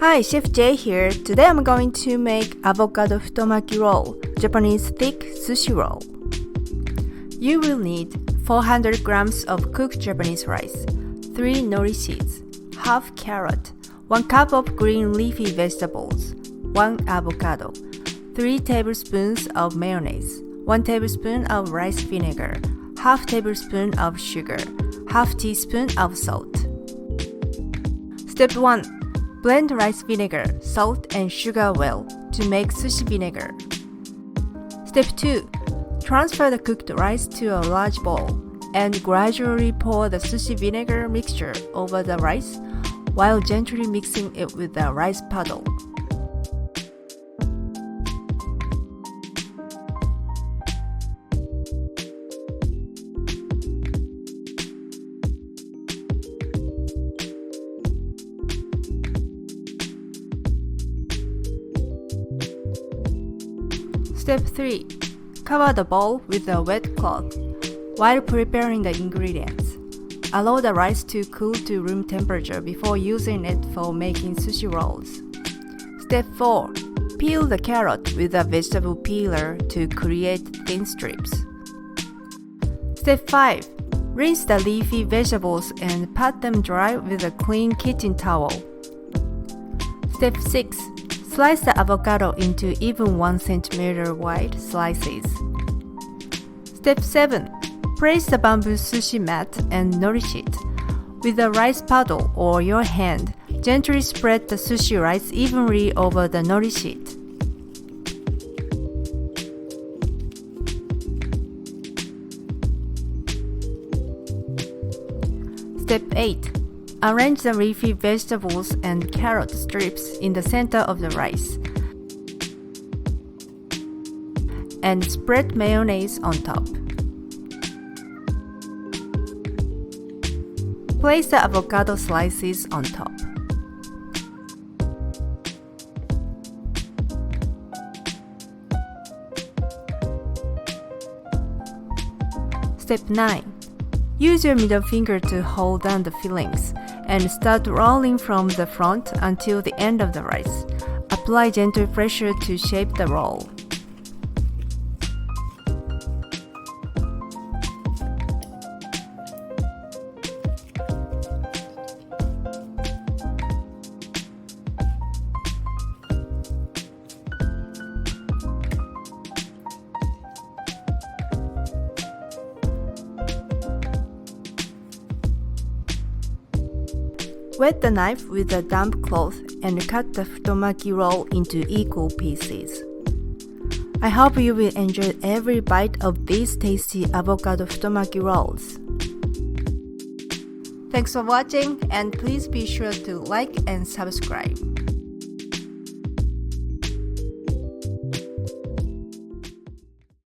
Hi, Chef J here. Today I'm going to make Avocado Futomaki roll, Japanese thick sushi roll. You will need 400 grams of cooked Japanese rice, 3 nori seeds, half carrot, 1 cup of green leafy vegetables, 1 avocado, 3 tablespoons of mayonnaise, 1 tablespoon of rice vinegar, half tablespoon of sugar, half teaspoon of salt. Step 1. Blend rice vinegar, salt, and sugar well to make sushi vinegar. Step 2. Transfer the cooked rice to a large bowl and gradually pour the sushi vinegar mixture over the rice while gently mixing it with the rice paddle. Step 3. Cover the bowl with a wet cloth while preparing the ingredients. Allow the rice to cool to room temperature before using it for making sushi rolls. Step 4. Peel the carrot with a vegetable peeler to create thin strips. Step 5. Rinse the leafy vegetables and pat them dry with a clean kitchen towel. Step 6. Slice the avocado into even 1 cm wide slices. Step 7. Place the bamboo sushi mat and nourish it. With a rice paddle or your hand, gently spread the sushi rice evenly over the nori sheet. Step 8. Arrange the leafy vegetables and carrot strips in the center of the rice and spread mayonnaise on top. Place the avocado slices on top. Step 9. Use your middle finger to hold down the fillings and start rolling from the front until the end of the rice. Apply gentle pressure to shape the roll. Wet the knife with a damp cloth and cut the futomaki roll into equal pieces. I hope you will enjoy every bite of these tasty avocado futomaki rolls. Thanks for watching, and please be sure to like and subscribe.